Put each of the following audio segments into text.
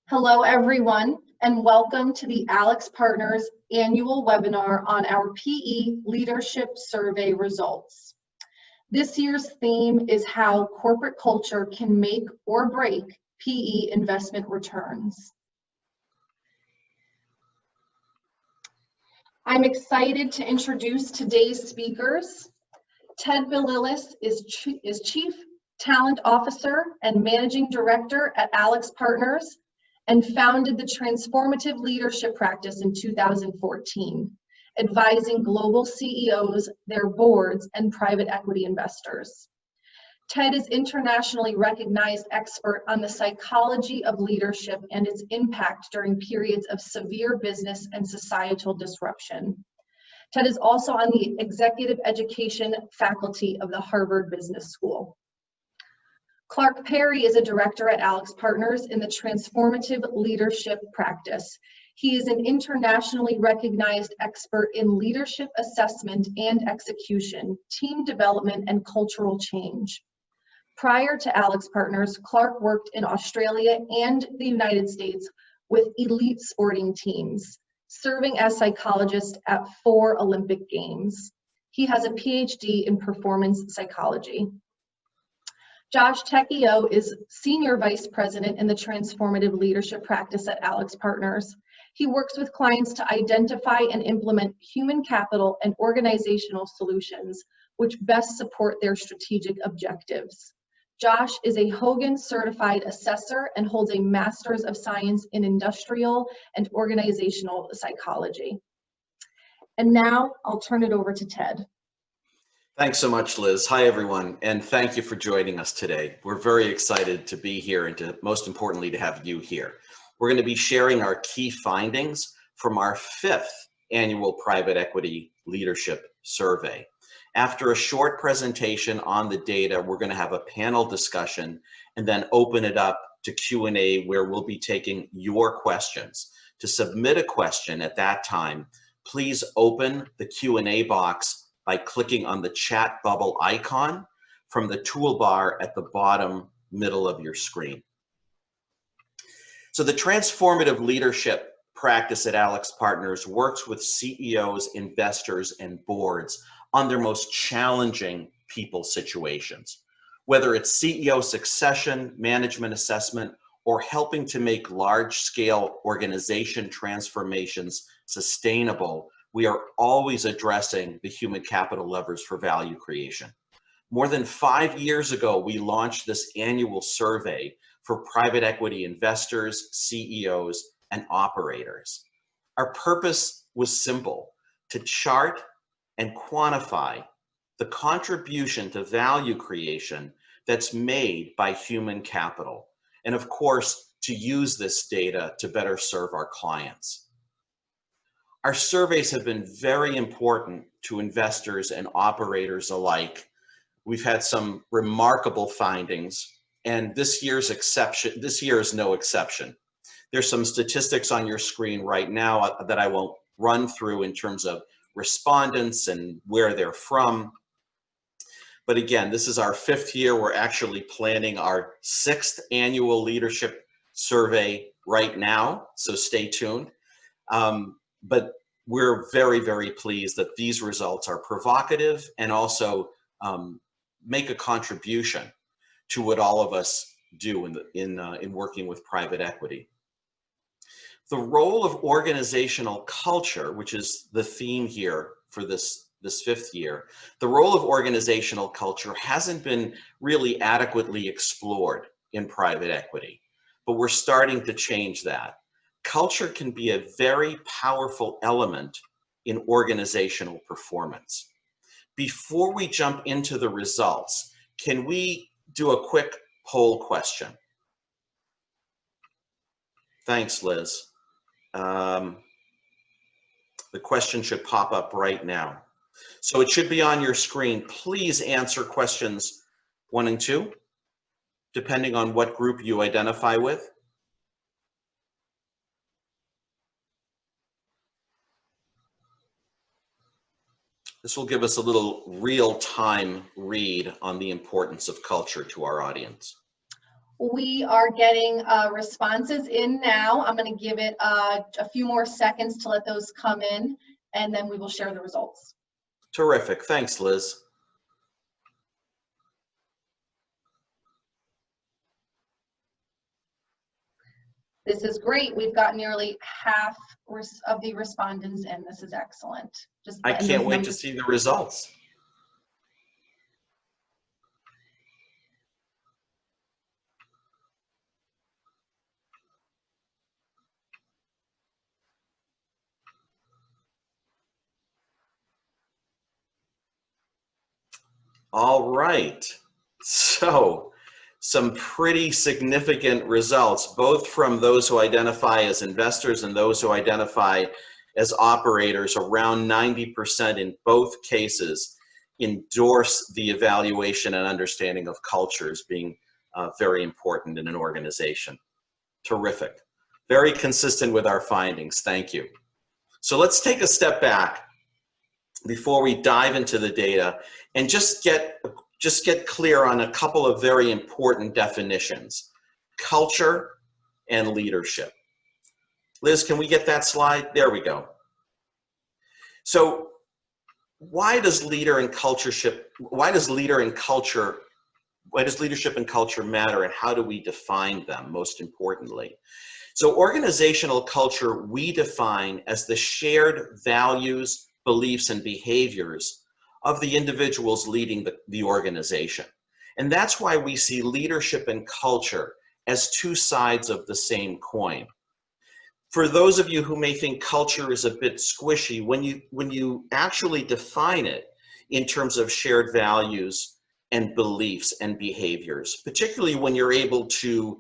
Hello, everyone, and welcome to the AlixPartners annual webinar on our PE Leadership Survey results. This year's theme is how corporate culture can make or break PE investment returns. I'm excited to introduce today's speakers. Ted Bililies is Chief Talent Officer and Managing Director at AlixPartners, and founded the transformative leadership practice in 2014, advising global CEOs, their boards, and private equity investors. Ted is internationally recognized expert on the psychology of leadership and its impact during periods of severe business and societal disruption. Ted is also on the executive education faculty of the Harvard Business School. Clark Perry is a director at AlixPartners in the transformative leadership practice. He is an internationally recognized expert in leadership assessment and execution, team development, and cultural change. Prior to AlixPartners, Clark worked in Australia and the United States with elite sporting teams, serving as psychologist at 4 Olympic Games. He has a Ph.D. in performance psychology. Josh Tecchio is Senior Vice President in the Transformative Leadership Practice at AlixPartners. He works with clients to identify and implement human capital and organizational solutions which best support their strategic objectives. Josh is a Hogan Certified Assessor and holds a Master's of Science in Industrial and Organizational Psychology. And now I'll turn it over to Ted. Thanks so much, Liz. Hi, everyone, and thank you for joining us today. We're very excited to be here and most importantly, to have you here. We're going to be sharing our key findings from our 5th annual Private Equity Leadership Survey. After a short presentation on the data, we're going to have a panel discussion and then open it up to Q&A where we'll be taking your questions. To submit a question at that time, please open the Q&A box by clicking on the chat bubble icon from the toolbar at the bottom middle of your screen. So the transformative leadership practice at AlixPartners works with CEOs, investors, and boards on their most challenging people situations. Whether it's CEO succession, management assessment, or helping to make large-scale organization transformations sustainable, we are always addressing the human capital levers for value creation. More than 5 years ago, we launched this annual survey for private equity investors, CEOs, and operators. Our purpose was simple: to chart and quantify the contribution to value creation that's made by human capital, and of course, to use this data to better serve our clients. Our surveys have been very important to investors and operators alike. We've had some remarkable findings, and this year is no exception. There's some statistics on your screen right now that I won't run through in terms of respondents and where they're from. But again, this is our 5th year. We're actually planning our 6th annual leadership survey right now, so stay tuned. But we're very, very pleased that these results are provocative and also make a contribution to what all of us do in working with private equity. The role of organizational culture, which is the theme here for this 5th year, the role of organizational culture hasn't been really adequately explored in private equity, but we're starting to change that. Culture can be a very powerful element in organizational performance. Before we jump into the results, can we do a quick poll question? Thanks, Liz. The question should pop up right now. So it should be on your screen. Please answer questions 1 and 2, depending on what group you identify with. This will give us a little real-time read on the importance of culture to our audience. We are getting responses in now. I'm going to give it a few more seconds to let those come in, and then we will share the results. Terrific. Thanks, Liz. This is great. We've got nearly half of the respondents in. This is excellent. I can't wait to see the results. All right. So, some pretty significant results, both from those who identify as investors and those who identify as operators. Around 90% in both cases endorse the evaluation and understanding of cultures being very important in an organization. Terrific. Very consistent with our findings. Thank you. So let's take a step back before we dive into the data and just get clear on a couple of very important definitions: culture and leadership. Liz, can we get that slide? There we go. So why does leadership and culture matter, and how do we define them, most importantly? So organizational culture we define as the shared values, beliefs, and behaviors of the individuals leading the organization. And that's why we see leadership and culture as two sides of the same coin. For those of you who may think culture is a bit squishy, when you actually define it in terms of shared values and beliefs and behaviors, particularly when you're able to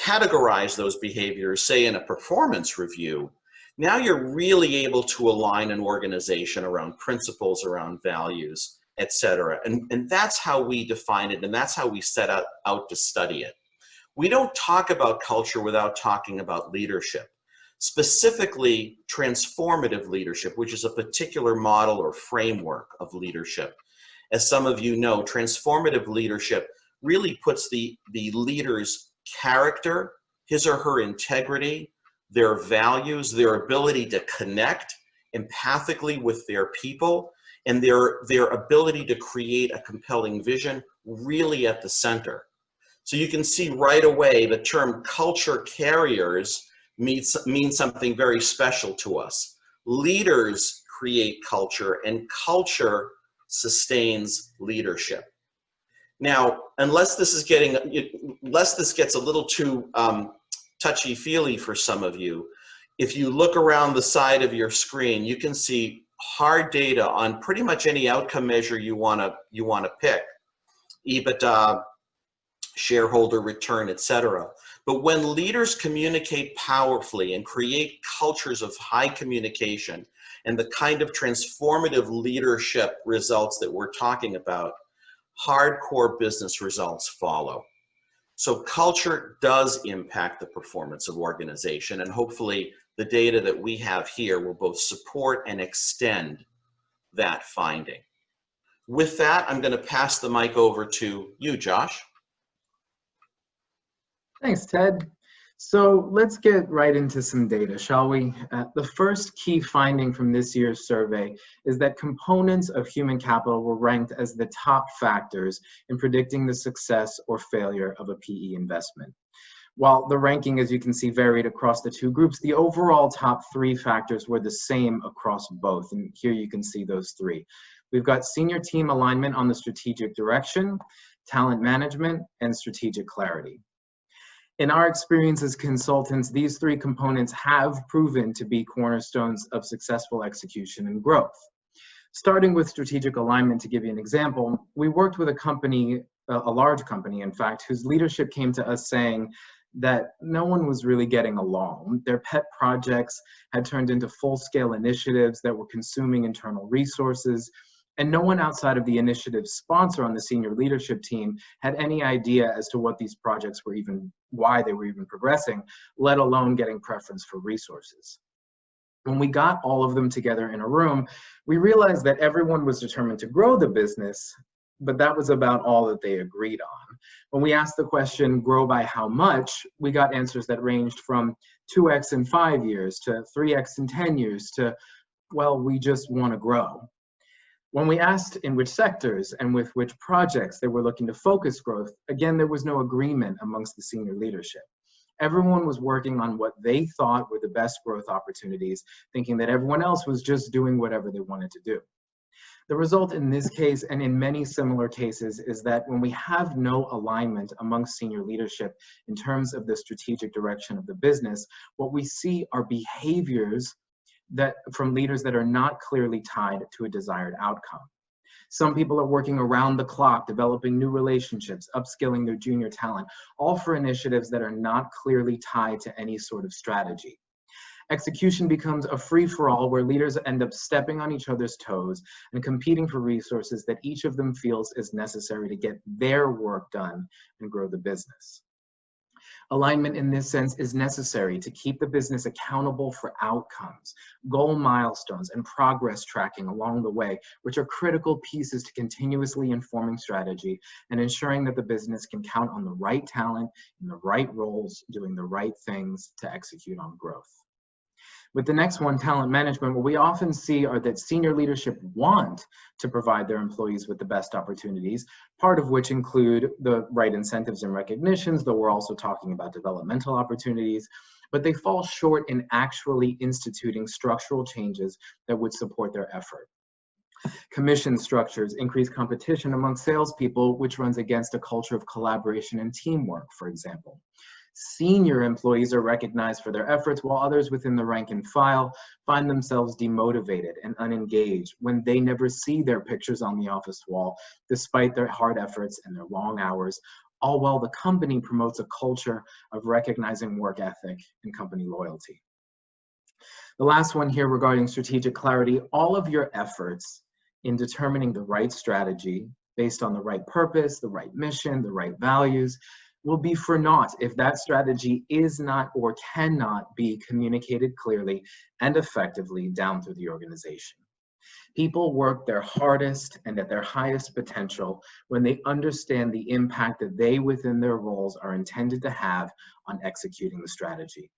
categorize those behaviors, say in a performance review, now you're really able to align an organization around principles, around values, etc. And that's how we define it, and that's how we set out to study it. We don't talk about culture without talking about leadership, specifically transformative leadership, which is a particular model or framework of leadership. As some of you know, transformative leadership really puts the leader's character, his or her integrity, their values, their ability to connect empathically with their people, and their ability to create a compelling vision really at the center. So you can see right away the term culture carriers means something very special to us. Leaders create culture, and culture sustains leadership. Now, unless this gets a little too touchy-feely for some of you, if you look around the side of your screen, you can see hard data on pretty much any outcome measure you want to pick: EBITDA, shareholder return, etc. But when leaders communicate powerfully and create cultures of high communication and the kind of transformative leadership results that we're talking about, hardcore business results follow. So culture does impact the performance of organization, and hopefully the data that we have here will both support and extend that finding. With that, I'm going to pass the mic over to you, Josh. Thanks, Ted. So let's get right into some data, shall we? The first key finding from this year's survey is that components of human capital were ranked as the top factors in predicting the success or failure of a PE investment. While the ranking, as you can see, varied across the two groups, the overall top three factors were the same across both. And here you can see those three. We've got senior team alignment on the strategic direction, talent management, and strategic clarity. In our experience as consultants, these three components have proven to be cornerstones of successful execution and growth. Starting with strategic alignment, to give you an example, we worked with a company, a large company, in fact, whose leadership came to us saying that no one was really getting along. Their pet projects had turned into full-scale initiatives that were consuming internal resources, and no one outside of the initiative's sponsor on the senior leadership team had any idea as to what these projects were even, why they were even progressing, let alone getting preference for resources. When we got all of them together in a room, we realized that everyone was determined to grow the business, but that was about all that they agreed on. When we asked the question, grow by how much, we got answers that ranged from 2x in 5 years to 3x in 10 years to, well, we just want to grow. When we asked in which sectors and with which projects they were looking to focus growth, again, there was no agreement amongst the senior leadership. Everyone was working on what they thought were the best growth opportunities, thinking that everyone else was just doing whatever they wanted to do. The result in this case and in many similar cases is that when we have no alignment amongst senior leadership in terms of the strategic direction of the business, what we see are behaviors that from leaders that are not clearly tied to a desired outcome. Some people are working around the clock, developing new relationships, upskilling their junior talent, all for initiatives that are not clearly tied to any sort of strategy. Execution becomes a free-for-all where leaders end up stepping on each other's toes and competing for resources that each of them feels is necessary to get their work done and grow the business. Alignment in this sense is necessary to keep the business accountable for outcomes, goal milestones, and progress tracking along the way, which are critical pieces to continuously informing strategy and ensuring that the business can count on the right talent in the right roles, doing the right things to execute on growth. With the next one, talent management, what we often see are that senior leadership want to provide their employees with the best opportunities, part of which include the right incentives and recognitions, though we're also talking about developmental opportunities, but they fall short in actually instituting structural changes that would support their effort. Commission structures increase competition among salespeople, which runs against a culture of collaboration and teamwork, for example. Senior employees are recognized for their efforts, while others within the rank and file find themselves demotivated and unengaged when they never see their pictures on the office wall, despite their hard efforts and their long hours, all while the company promotes a culture of recognizing work ethic and company loyalty. The last one here regarding strategic clarity, all of your efforts in determining the right strategy based on the right purpose, the right mission, the right values, will be for naught if that strategy is not or cannot be communicated clearly and effectively down through the organization. People work their hardest and at their highest potential when they understand the impact that they within their roles are intended to have on executing the strategy.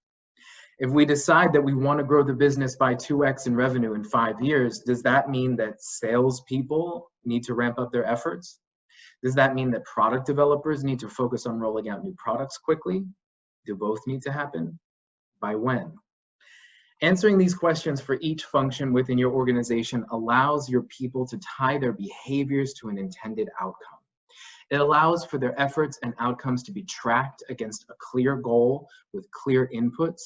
If we decide that we want to grow the business by 2x in revenue in 5 years, does that mean that salespeople need to ramp up their efforts? Does that mean that product developers need to focus on rolling out new products quickly? Do both need to happen? By when? Answering these questions for each function within your organization allows your people to tie their behaviors to an intended outcome. It allows for their efforts and outcomes to be tracked against a clear goal with clear inputs.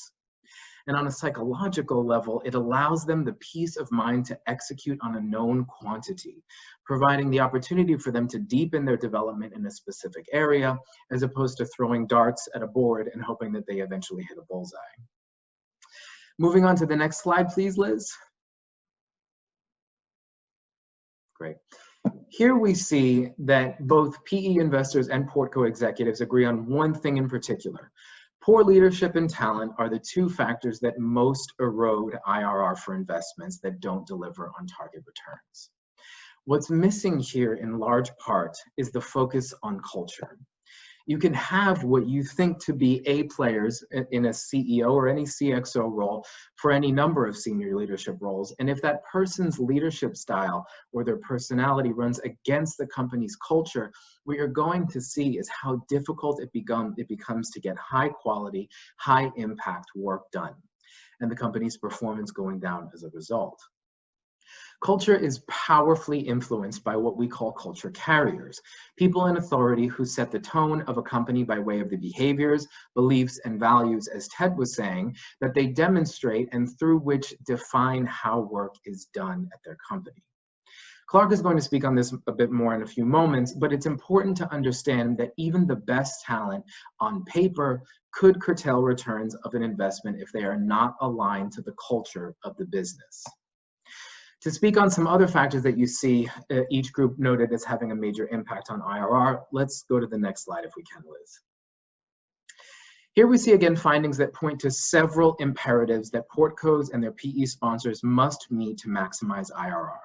And on a psychological level, it allows them the peace of mind to execute on a known quantity, providing the opportunity for them to deepen their development in a specific area, as opposed to throwing darts at a board and hoping that they eventually hit a bullseye. Moving on to the next slide, please, Liz. Great. Here we see that both PE investors and Portco executives agree on one thing in particular. Poor leadership and talent are the two factors that most erode IRR for investments that don't deliver on target returns. What's missing here in large part is the focus on culture. You can have what you think to be A players in a CEO or any CXO role for any number of senior leadership roles. And if that person's leadership style or their personality runs against the company's culture, what you're going to see is how difficult it becomes to get high quality, high impact work done, and the company's performance going down as a result. Culture is powerfully influenced by what we call culture carriers, people in authority who set the tone of a company by way of the behaviors, beliefs, and values, as Ted was saying, that they demonstrate and through which define how work is done at their company. Clark is going to speak on this a bit more in a few moments, but it's important to understand that even the best talent on paper could curtail returns of an investment if they are not aligned to the culture of the business. To speak on some other factors that you see each group noted as having a major impact on IRR, let's go to the next slide if we can, Liz. Here we see again findings that point to several imperatives that portcos and their PE sponsors must meet to maximize IRR.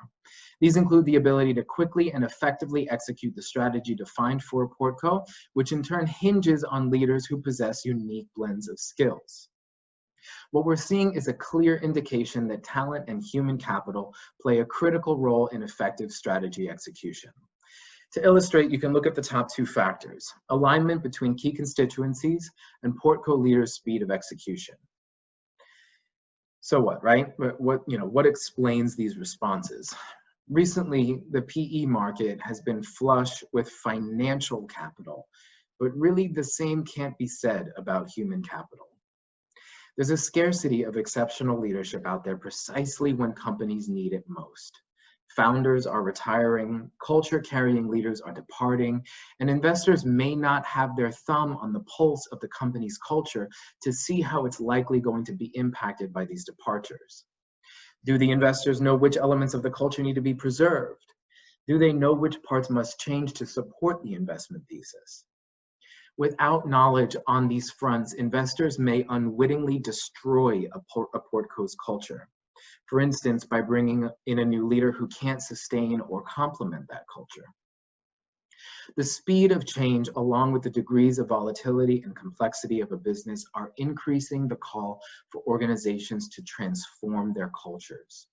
These include the ability to quickly and effectively execute the strategy defined for a portco, which in turn hinges on leaders who possess unique blends of skills. What we're seeing is a clear indication that talent and human capital play a critical role in effective strategy execution. To illustrate, you can look at the top two factors: alignment between key constituencies and portco leaders' speed of execution. So what, right? What explains these responses? Recently, the PE market has been flush with financial capital, but really the same can't be said about human capital. There's a scarcity of exceptional leadership out there precisely when companies need it most. Founders are retiring, culture-carrying leaders are departing, and investors may not have their thumb on the pulse of the company's culture to see how it's likely going to be impacted by these departures. Do the investors know which elements of the culture need to be preserved? Do they know which parts must change to support the investment thesis? Without knowledge on these fronts, investors may unwittingly destroy a portco's culture. For instance, by bringing in a new leader who can't sustain or complement that culture. The speed of change, along with the degrees of volatility and complexity of a business, are increasing the call for organizations to transform their cultures.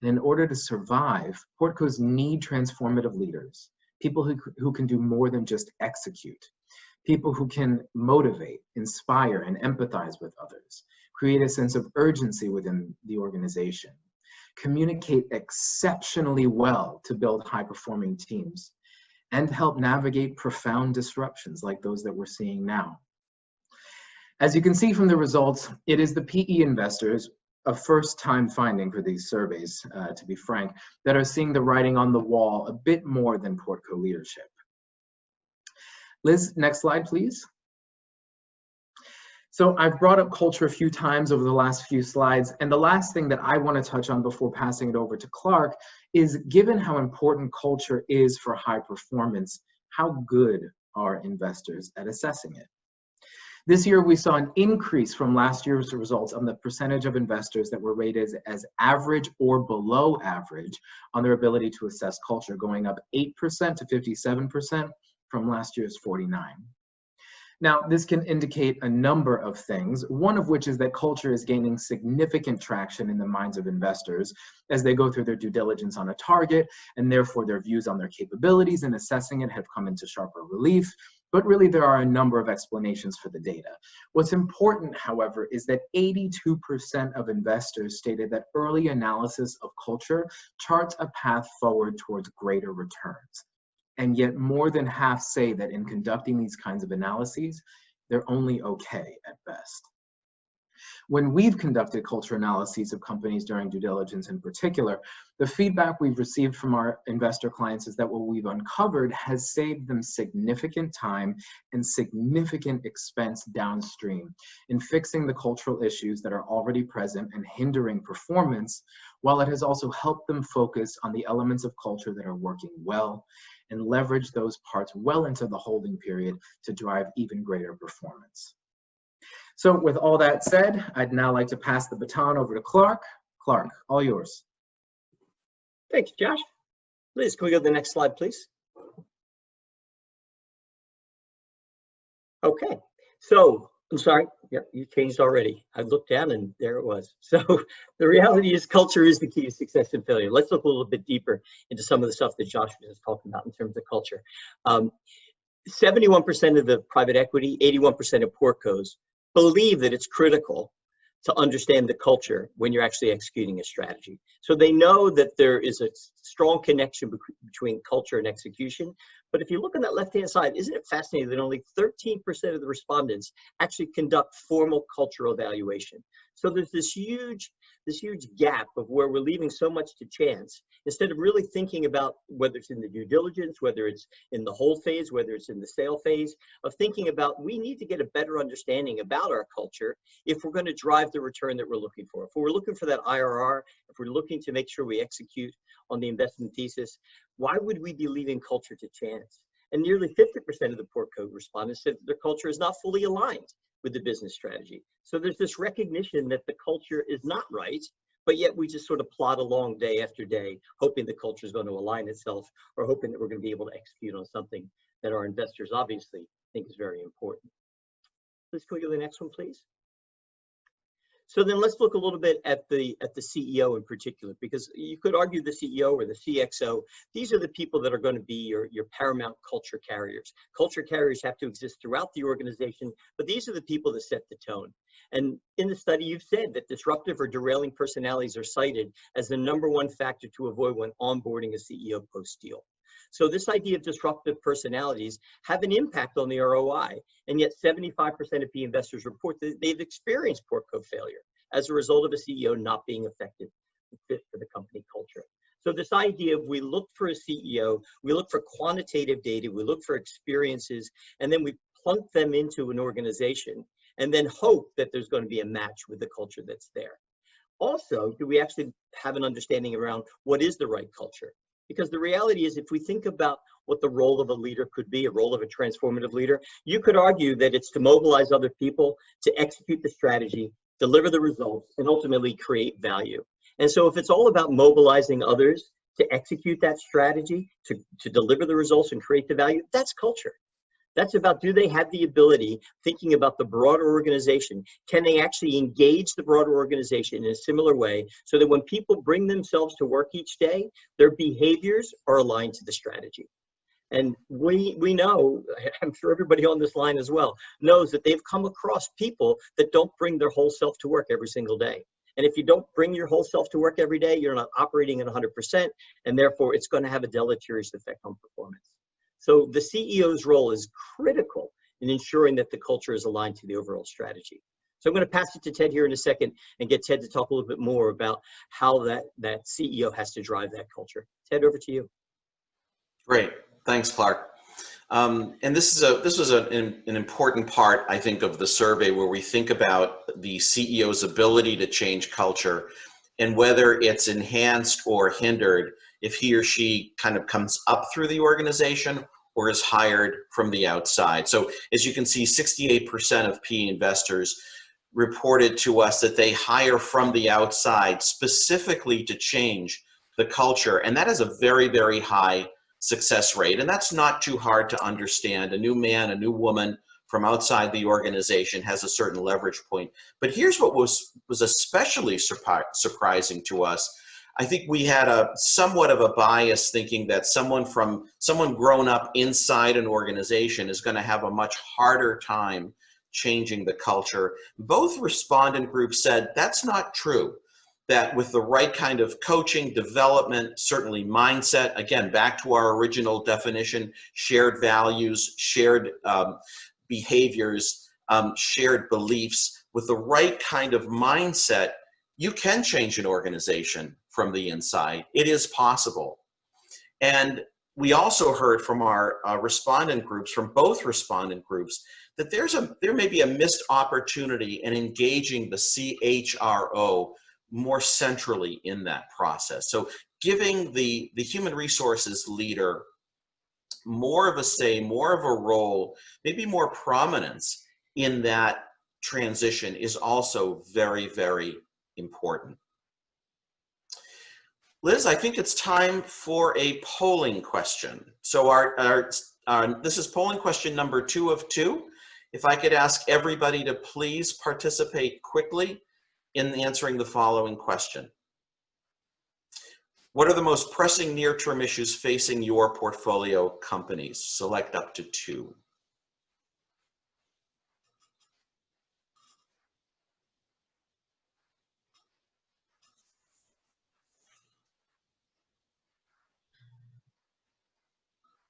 And in order to survive, portcos need transformative leaders, people who can do more than just execute, people who can motivate, inspire, and empathize with others, create a sense of urgency within the organization, communicate exceptionally well to build high-performing teams, and help navigate profound disruptions like those that we're seeing now. As you can see from the results, it is the PE investors, a first-time finding for these surveys, to be frank, that are seeing the writing on the wall a bit more than portco leadership. Liz, next slide, please. So I've brought up culture a few times over the last few slides, and the last thing that I want to touch on before passing it over to Clark is, given how important culture is for high performance, how good are investors at assessing it? This year, we saw an increase from last year's results on the percentage of investors that were rated as average or below average on their ability to assess culture, going up 8% to 57% from last year's 49%. Now, this can indicate a number of things, one of which is that culture is gaining significant traction in the minds of investors as they go through their due diligence on a target, and therefore their views on their capabilities and assessing it have come into sharper relief. But really, there are a number of explanations for the data. What's important, however, is that 82% of investors stated that early analysis of culture charts a path forward towards greater returns. And yet more than half say that in conducting these kinds of analyses, they're only okay at best. When we've conducted culture analyses of companies during due diligence in particular, the feedback we've received from our investor clients is that what we've uncovered has saved them significant time and significant expense downstream in fixing the cultural issues that are already present and hindering performance, while it has also helped them focus on the elements of culture that are working well and leverage those parts well into the holding period to drive even greater performance. So with all that said, I'd now like to pass the baton over to Clark. Clark, all yours. Thanks, Josh. Liz, can we go to the next slide, please? Okay, so I'm sorry, yep, you changed already. I looked down and there it was. So the reality is culture is the key to success and failure. Let's look a little bit deeper into some of the stuff that Josh was talking about in terms of culture. 71% of the private equity, 81% of portcos believe that it's critical to understand the culture when you're actually executing a strategy. So they know that there is a strong connection between culture and execution. But if you look on that left-hand side, isn't it fascinating that only 13% of the respondents actually conduct formal cultural evaluation? So there's this huge gap of where we're leaving so much to chance, instead of really thinking about whether it's in the due diligence, whether it's in the hold phase, whether it's in the sale phase, of thinking about we need to get a better understanding about our culture if we're going to drive the return that we're looking for. If we're looking for that IRR, if we're looking to make sure we execute on the investment thesis, why would we be leaving culture to chance? And nearly 50% of the portco respondents said that their culture is not fully aligned with the business strategy. So there's this recognition that the culture is not right, but yet we just sort of plod along day after day, hoping the culture is going to align itself, or hoping that we're going to be able to execute on something that our investors obviously think is very important. Let's go to the next one, please. So then let's look a little bit at the CEO in particular, because you could argue the CEO or the CXO, these are the people that are going to be your paramount culture carriers. Culture carriers have to exist throughout the organization, but these are the people that set the tone. And in the study, you've said that disruptive or derailing personalities are cited as the #1 factor to avoid when onboarding a CEO post-deal. So this idea of disruptive personalities have an impact on the ROI, and yet 75% of PE investors report that they've experienced portco failure as a result of a CEO not being effective and fit for the company culture. So this idea of we look for a CEO, we look for quantitative data, we look for experiences, and then we plunk them into an organization and then hope that there's going to be a match with the culture that's there. Also, do we actually have an understanding around what is the right culture? Because the reality is, if we think about what the role of a leader could be, a role of a transformative leader, you could argue that it's to mobilize other people to execute the strategy, deliver the results, and ultimately create value. And so if it's all about mobilizing others to execute that strategy, to deliver the results and create the value, that's culture. That's about, do they have the ability, thinking about the broader organization, can they actually engage the broader organization in a similar way so that when people bring themselves to work each day, their behaviors are aligned to the strategy. And we know, I'm sure everybody on this line as well, knows that they've come across people that don't bring their whole self to work every single day. And if you don't bring your whole self to work every day, you're not operating at 100%, and therefore it's going to have a deleterious effect on performance. So the CEO's role is critical in ensuring that the culture is aligned to the overall strategy. So I'm going to pass it to Ted here in a second and get Ted to talk a little bit more about how that CEO has to drive that culture. Ted, over to you. Great. Thanks, Clark. And this was an important part, I think, of the survey, where we think about the CEO's ability to change culture and whether it's enhanced or hindered if he or she kind of comes up through the organization or is hired from the outside. So as you can see, 68% of PE investors reported to us that they hire from the outside specifically to change the culture. And that is a very, very high success rate. And that's not too hard to understand. A new man, a new woman from outside the organization has a certain leverage point. But here's what was especially surprising to us. I think we had a somewhat of a bias thinking that someone grown up inside an organization is going to have a much harder time changing the culture. Both respondent groups said that's not true, that with the right kind of coaching, development, certainly mindset, again, back to our original definition, shared values, shared behaviors, shared beliefs, with the right kind of mindset, you can change an organization from the inside. It is possible. And we also heard from our respondent groups, from both respondent groups, that there may be a missed opportunity in engaging the CHRO more centrally in that process. So giving the human resources leader more of a say, more of a role, maybe more prominence in that transition is also very, very important. Liz, I think it's time for a polling question. So this is polling question number 2 of 2. If I could ask everybody to please participate quickly in answering the following question. What are the most pressing near-term issues facing your portfolio companies? Select up to 2.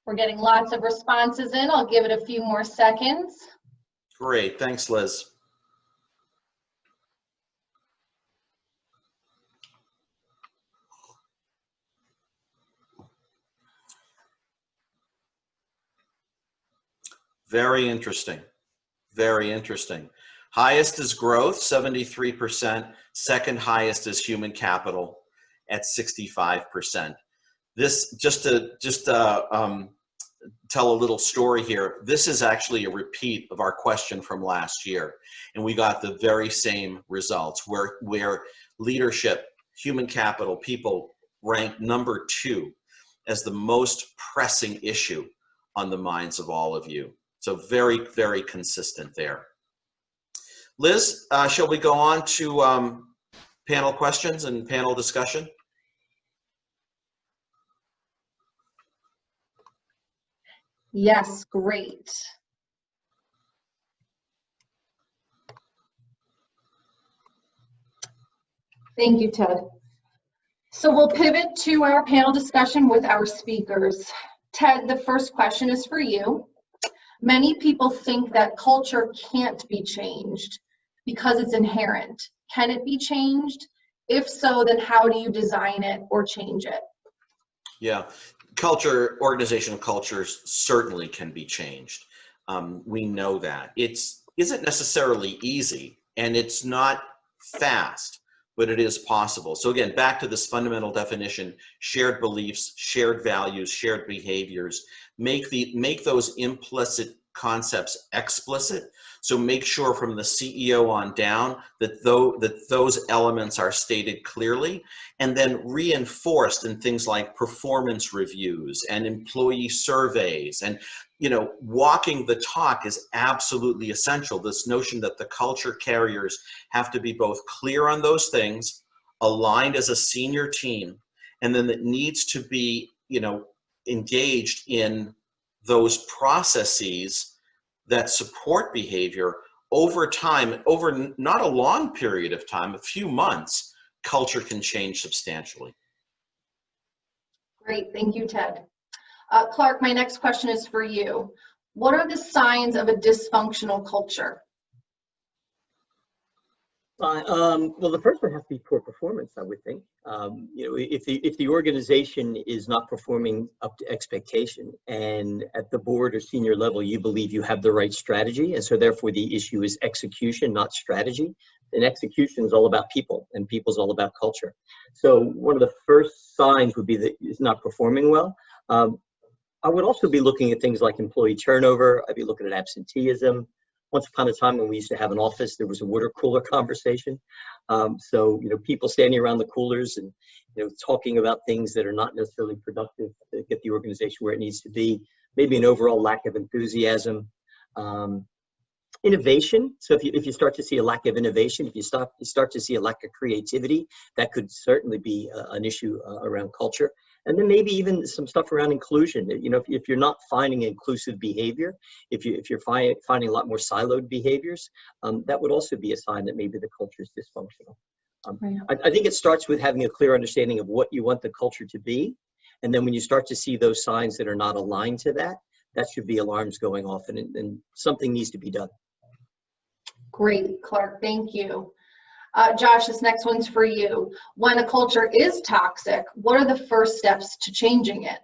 We're getting lots of responses in. I'll give it a few more seconds. Great, thanks, Liz. Very interesting, very interesting. Highest is growth, 73%. Second highest is human capital at 65%. This, just to tell a little story here. This is actually a repeat of our question from last year, and we got the very same results where leadership, human capital, people ranked number 2 as the most pressing issue on the minds of all of you. So very, very consistent there. Liz, shall we go on to panel questions and panel discussion? Yes, great. Thank you, Ted. So we'll pivot to our panel discussion with our speakers. Ted, the first question is for you. Many people think that culture can't be changed because it's inherent. Can it be changed? If so, then how do you design it or change it? Yeah, organizational cultures certainly can be changed. We know that. It isn't necessarily easy, and it's not fast, but it is possible. So again, back to this fundamental definition: shared beliefs, shared values, shared behaviors. Make those implicit concepts explicit. So make sure from the CEO on down that those elements are stated clearly, and then reinforced in things like performance reviews and employee surveys. And walking the talk is absolutely essential. This notion that the culture carriers have to be both clear on those things, aligned as a senior team, and then it needs to be engaged in those processes that support behavior over time, over not a long period of time, a few months. Culture can change substantially. Great, thank you, Ted. Clark, my next question is for you. What are the signs of a dysfunctional culture? Well, the first one has to be poor performance, I would think. If the organization is not performing up to expectation, and at the board or senior level you believe you have the right strategy, and so therefore the issue is execution, not strategy, then execution is all about people, and people is all about culture. So one of the first signs would be that it's not performing well. I would also be looking at things like employee turnover. I'd be looking at absenteeism. Once upon a time when we used to have an office, there was a water cooler conversation. So, people standing around the coolers and, talking about things that are not necessarily productive to get the organization where it needs to be. Maybe an overall lack of enthusiasm. Innovation. So if you start to see a lack of innovation, if you start to see a lack of creativity, that could certainly be an issue around culture. And then maybe even some stuff around inclusion. If you're not finding inclusive behavior, if you're finding a lot more siloed behaviors, that would also be a sign that maybe the culture is dysfunctional. I think it starts with having a clear understanding of what you want the culture to be. And then when you start to see those signs that are not aligned to that, that should be alarms going off, and something needs to be done. Great, Clark, thank you. Josh, this next one's for you. When a culture is toxic, what are the first steps to changing it?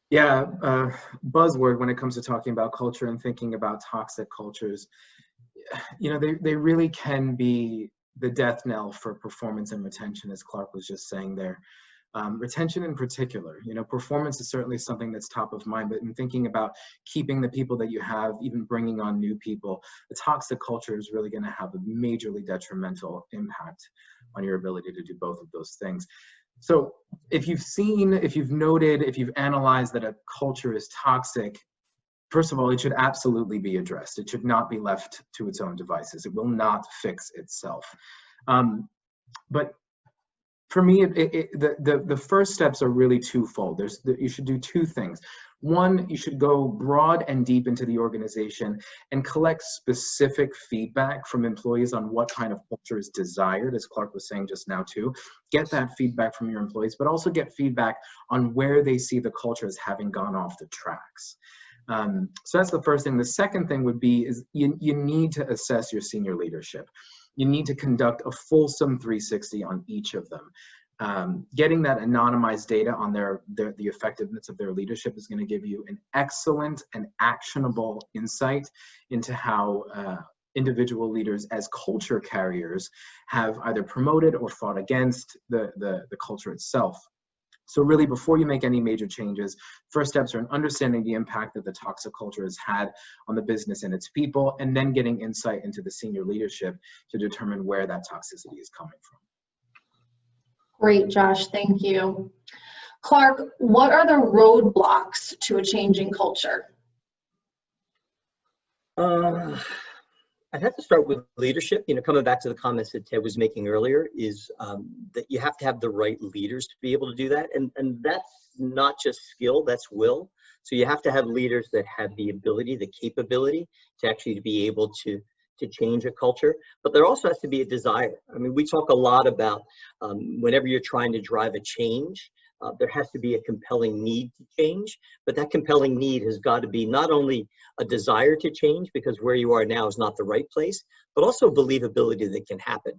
Yeah, buzzword when it comes to talking about culture and thinking about toxic cultures. They really can be the death knell for performance and retention, as Clark was just saying there. Retention in particular, performance is certainly something that's top of mind, but in thinking about keeping the people that you have, even bringing on new people, the toxic culture is really going to have a majorly detrimental impact on your ability to do both of those things. So if you've noted, if you've analyzed that a culture is toxic, first of all, it should absolutely be addressed. It should not be left to its own devices. It will not fix itself. But for me, the first steps are really twofold. You should do two things. One, you should go broad and deep into the organization and collect specific feedback from employees on what kind of culture is desired, as Clark was saying just now too. Get that feedback from your employees, but also get feedback on where they see the culture as having gone off the tracks. So that's the first thing. The second thing would be is you need to assess your senior leadership. You need to conduct a fulsome 360 on each of them. Getting that anonymized data on the effectiveness of their leadership is going to give you an excellent and actionable insight into how individual leaders as culture carriers have either promoted or fought against the culture itself. So really, before you make any major changes, first steps are in understanding the impact that the toxic culture has had on the business and its people, and then getting insight into the senior leadership to determine where that toxicity is coming from. Great, Josh, thank you. Clark, what are the roadblocks to a changing culture? I'd have to start with leadership. Coming back to the comments that Ted was making earlier, is that you have to have the right leaders to be able to do that. And that's not just skill, that's will. So you have to have leaders that have the ability, the capability to actually be able to change a culture. But there also has to be a desire. I mean, we talk a lot about whenever you're trying to drive a change, there has to be a compelling need to change, but that compelling need has got to be not only a desire to change, because where you are now is not the right place, but also believability that can happen.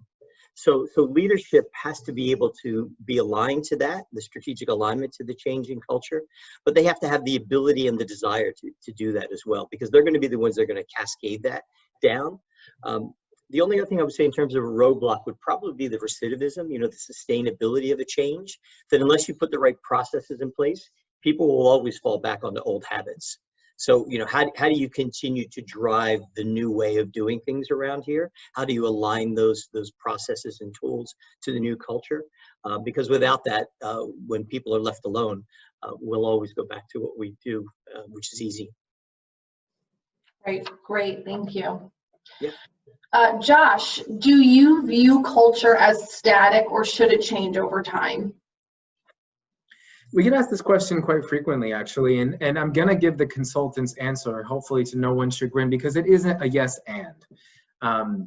So leadership has to be able to be aligned to that, the strategic alignment to the changing culture, but they have to have the ability and the desire to do that as well, because they're going to be the ones that are going to cascade that down. The only other thing I would say in terms of a roadblock would probably be the recidivism, the sustainability of a change, that unless you put the right processes in place, people will always fall back on the old habits. So, how do you continue to drive the new way of doing things around here? How do you align those processes and tools to the new culture? Because without that, when people are left alone, we'll always go back to what we do, which is easy. Right, great, thank you. Yeah. Josh, do you view culture as static, or should it change over time? We get asked this question quite frequently, actually, and I'm going to give the consultant's answer, hopefully to no one's chagrin, because it isn't a yes and.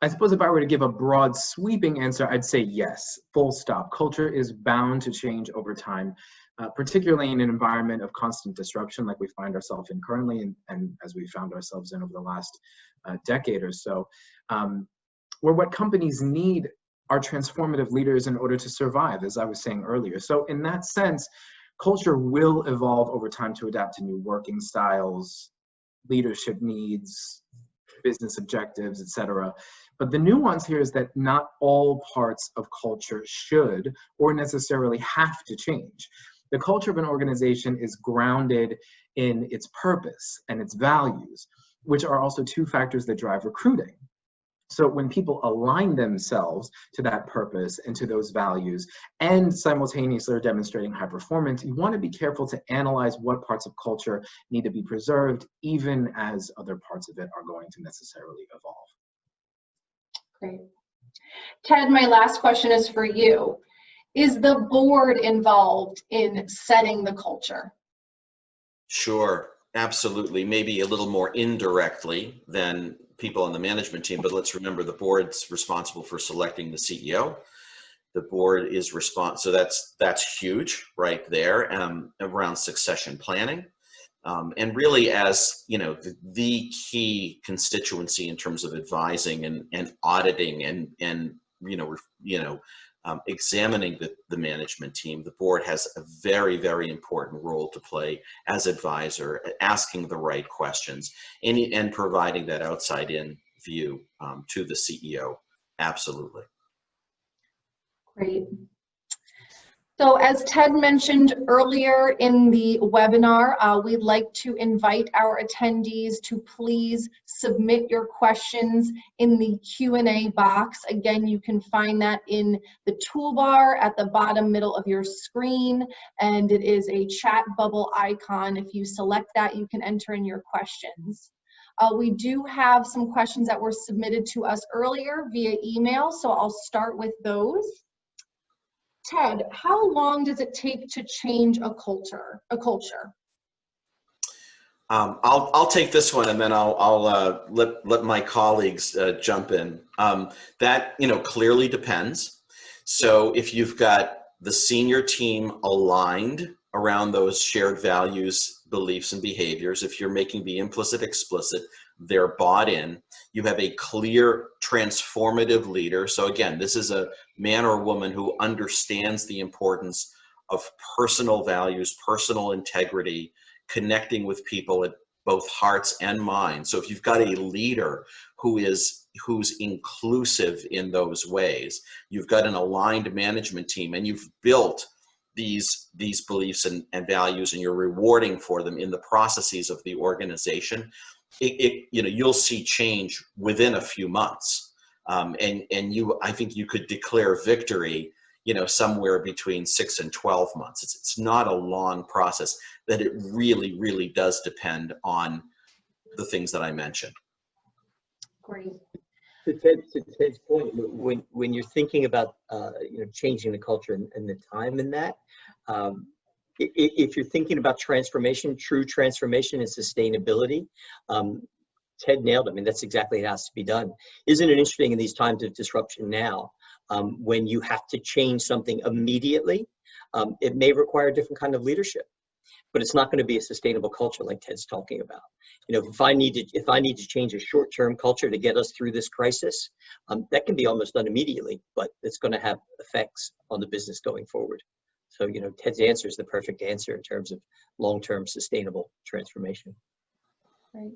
I suppose if I were to give a broad sweeping answer, I'd say yes, full stop. Culture is bound to change over time, particularly in an environment of constant disruption like we find ourselves in currently, and as we found ourselves in over the last decade or so, where what companies need are transformative leaders in order to survive, as I was saying earlier. So in that sense, culture will evolve over time to adapt to new working styles, leadership needs, business objectives, etc. But the nuance here is that not all parts of culture should or necessarily have to change. The culture of an organization is grounded in its purpose and its values, which are also two factors that drive recruiting. So when people align themselves to that purpose and to those values and simultaneously are demonstrating high performance, you want to be careful to analyze what parts of culture need to be preserved, even as other parts of it are going to necessarily evolve. Great. Ted, my last question is for you. Is the board involved in setting the culture? Sure, absolutely. Maybe a little more indirectly than people on the management team, but let's remember the board's responsible for selecting the CEO. The board is so that's huge right there, around succession planning. And really, as the key constituency in terms of advising and auditing and examining the management team, the board has a very, very important role to play as advisor, asking the right questions and providing that outside-in view to the CEO. Absolutely. Great. So as Ted mentioned earlier in the webinar, we'd like to invite our attendees to please submit your questions in the Q&A box. Again, you can find that in the toolbar at the bottom middle of your screen, and it is a chat bubble icon. If you select that, you can enter in your questions. We do have some questions that were submitted to us earlier via email, so I'll start with those. Ted, how long does it take to change a culture? I'll take this one, and then I'll let my colleagues jump in. That clearly depends. So if you've got the senior team aligned around those shared values, beliefs, and behaviors, if you're making the implicit explicit, they're bought in. You have a clear transformative leader. So again, this is a man or woman who understands the importance of personal values, personal integrity, connecting with people at both hearts and minds. So if you've got a leader who's inclusive in those ways, you've got an aligned management team, and you've built these beliefs and values, and you're rewarding for them in the processes of the organization, you'll see change within a few months. I think you could declare victory, somewhere between 6 and 12 months. It's not a long process, that it really, really does depend on the things that I mentioned. Great. To Ted's point, when you're thinking about changing the culture and the time in that, if you're thinking about transformation, true transformation and sustainability, Ted nailed it. I mean, that's exactly how it has to be done. Isn't it interesting in these times of disruption now, when you have to change something immediately, it may require a different kind of leadership, but it's not going to be a sustainable culture like Ted's talking about. If I need to change a short-term culture to get us through this crisis, that can be almost done immediately, but it's going to have effects on the business going forward. So, Ted's answer is the perfect answer in terms of long-term sustainable transformation. Great.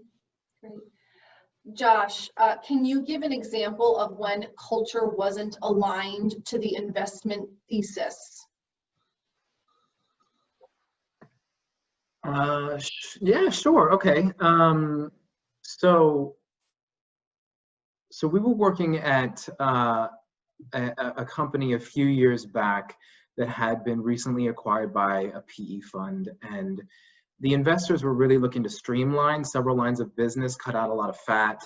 Josh, can you give an example of when culture wasn't aligned to the investment thesis? Yeah, sure. Okay. So we were working at a company a few years back that had been recently acquired by a PE fund, and the investors were really looking to streamline several lines of business, cut out a lot of fat,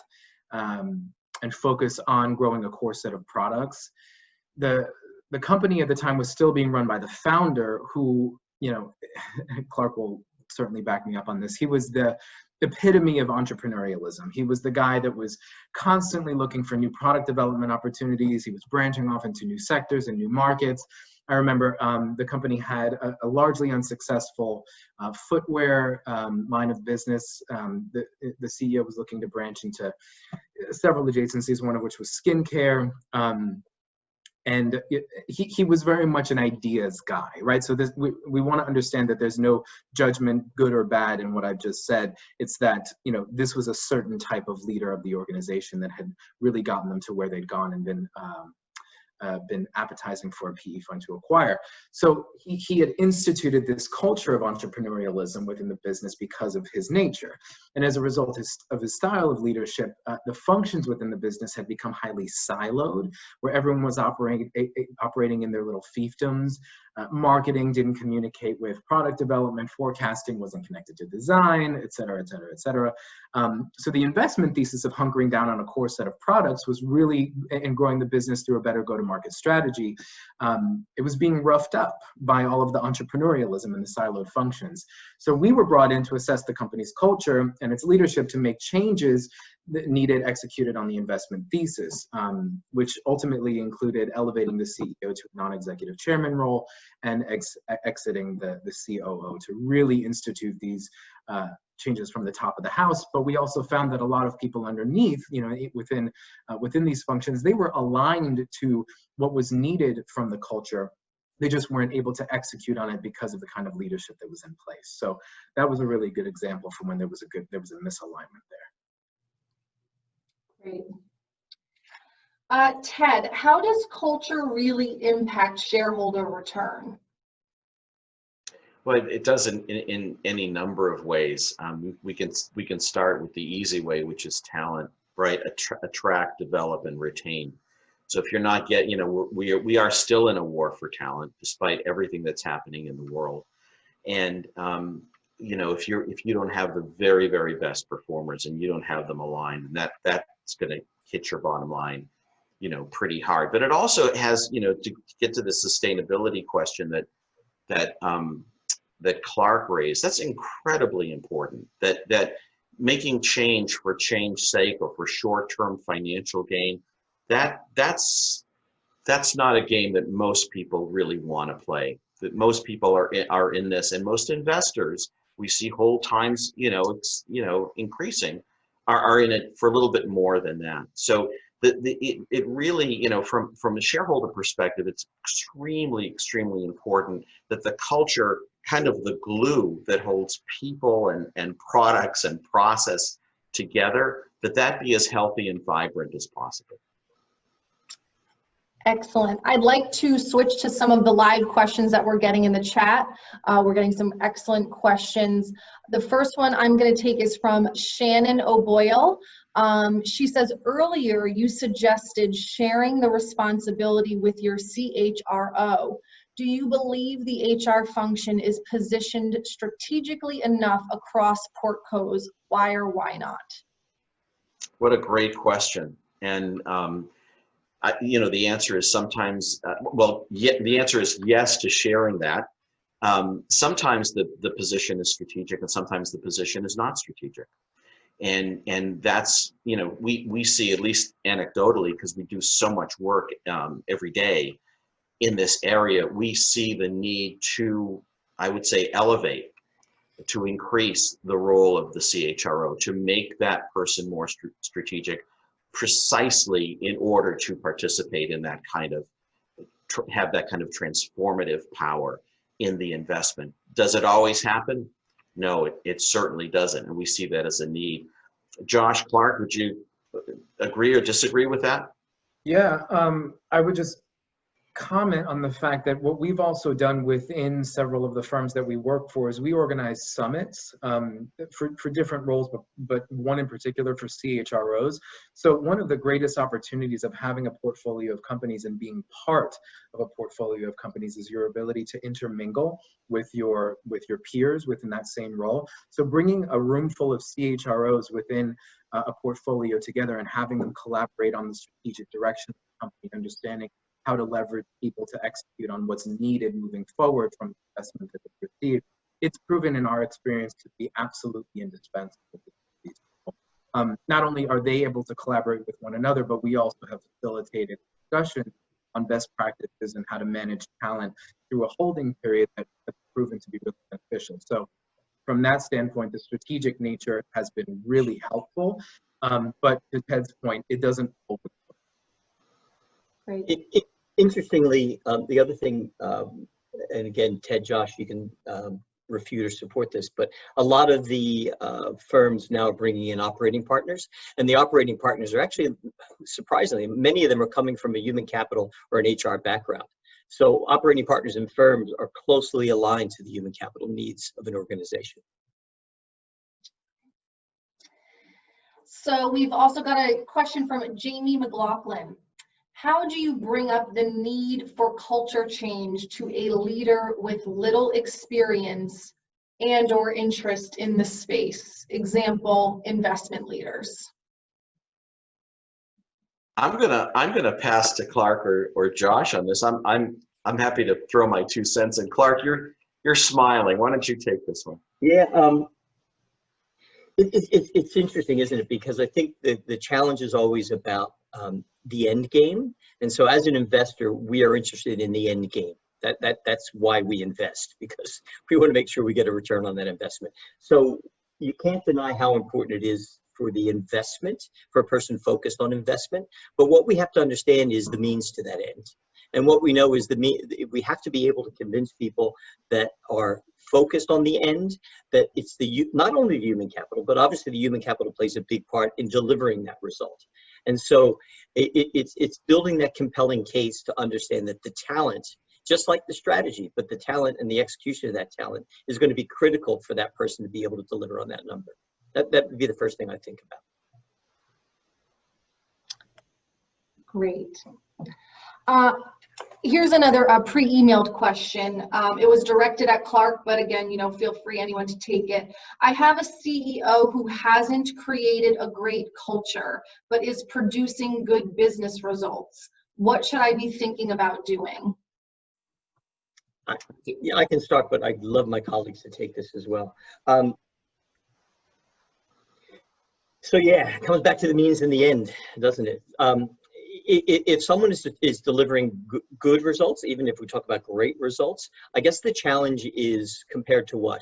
and focus on growing a core set of products. The company at the time was still being run by the founder, who, Clark will certainly back me up on this. He was the epitome of entrepreneurialism. He was the guy that was constantly looking for new product development opportunities. He was branching off into new sectors and new markets. I remember the company had a largely unsuccessful footwear line of business. The CEO was looking to branch into several adjacencies, one of which was skincare. And he was very much an ideas guy, right? So we want to understand that there's no judgment, good or bad, in what I've just said. It's that, this was a certain type of leader of the organization that had really gotten them to where they'd gone and been appetizing for a PE fund to acquire. So he had instituted this culture of entrepreneurialism within the business because of his nature. And as a result of his style of leadership, the functions within the business had become highly siloed, where everyone was operating in their little fiefdoms. Marketing didn't communicate with product development, forecasting wasn't connected to design, et cetera, et cetera, et cetera. So the investment thesis of hunkering down on a core set of products was really, and growing the business through a better go-to-market strategy, it was being roughed up by all of the entrepreneurialism and the siloed functions. So we were brought in to assess the company's culture and its leadership to make changes that needed executed on the investment thesis, which ultimately included elevating the CEO to a non-executive chairman role and exiting the COO to really institute these changes from the top of the house. But we also found that a lot of people underneath, within these functions, they were aligned to what was needed from the culture. They just weren't able to execute on it because of the kind of leadership that was in place. So that was a really good example from when there was a misalignment there. Great. Ted, how does culture really impact shareholder return? Well, it does in any number of ways. We can start with the easy way, which is talent, right? Attract, develop, and retain. So if you're not we are still in a war for talent, despite everything that's happening in the world. And if you don't have the very, very best performers and you don't have them aligned, that's going to hit your bottom line, pretty hard. But it also has, to get to the sustainability question that Clark raised, that's incredibly important. That making change for change's sake or for short-term financial gain, that's not a game that most people really want to play. That most people are in this, and most investors, we see hold times, increasing, are in it for a little bit more than that. So it really, from a shareholder perspective, it's extremely, extremely important that the culture, kind of the glue that holds people and products and process together, that be as healthy and vibrant as possible. Excellent. I'd like to switch to some of the live questions that we're getting in the chat. We're getting some excellent questions. The first one I'm going to take is from Shannon O'Boyle. She says, earlier you suggested sharing the responsibility with your CHRO. Do you believe the HR function is positioned strategically enough across portcos? Why or why not? What a great question. And the answer is sometimes, the answer is yes to sharing that. Sometimes the position is strategic and sometimes the position is not strategic. And that's, we see, at least anecdotally, because we do so much work every day in this area, we see the need to, I would say, elevate, to increase the role of the CHRO, to make that person more strategic, precisely in order to participate in that kind of, have that kind of transformative power in the investment. Does it always happen? No, it certainly doesn't, and we see that as a need. Josh, Clark, would you agree or disagree with that? Yeah, I would just comment on the fact that what we've also done within several of the firms that we work for is we organize summits for different roles, but one in particular for CHROs. So one of the greatest opportunities of having a portfolio of companies and being part of a portfolio of companies is your ability to intermingle with your peers within that same role. So bringing a room full of CHROs within a portfolio together and having them collaborate on the strategic direction of the company, understanding how to leverage people to execute on what's needed moving forward from the investment that they've received. It's proven in our experience to be absolutely indispensable to these people. Not only are they able to collaborate with one another, but we also have facilitated discussion on best practices and how to manage talent through a holding period that's proven to be really beneficial. So from that standpoint, the strategic nature has been really helpful. But to Ted's point, it doesn't hold. Great. Interestingly, the other thing, and again, Ted, Josh, you can refute or support this, but a lot of the firms now are bringing in operating partners, and the operating partners are actually, surprisingly, many of them are coming from a human capital or an HR background. So operating partners in firms are closely aligned to the human capital needs of an organization. So we've also got a question from Jamie McLaughlin. How do you bring up the need for culture change to a leader with little experience and or interest in the space? Example, investment leaders. I'm gonna pass to Clark or Josh on this. I'm happy to throw my 2 cents in. Clark, you're smiling. Why don't you take this one? Yeah, it's interesting, isn't it? Because I think the challenge is always about the end game, and so as an investor, we are interested in the end game. That's why we invest, because we want to make sure we get a return on that investment. So you can't deny how important it is for the investment, for a person focused on investment. But what we have to understand is the means to that end. And what we know is we have to be able to convince people that are focused on the end, that it's not only the human capital, but obviously the human capital plays a big part in delivering that result. And so it's building that compelling case to understand that the talent, just like the strategy, but the talent and the execution of that talent is going to be critical for that person to be able to deliver on that number. That would be the first thing I think about. Great. Here's another pre-emailed question. It was directed at Clark, but again, feel free, anyone, to take it. I have a CEO who hasn't created a great culture, but is producing good business results. What should I be thinking about doing? Yeah, I can start, but I'd love my colleagues to take this as well. So yeah, it comes back to the means in the end, doesn't it? If someone is delivering good results, even if we talk about great results, I guess the challenge is compared to what?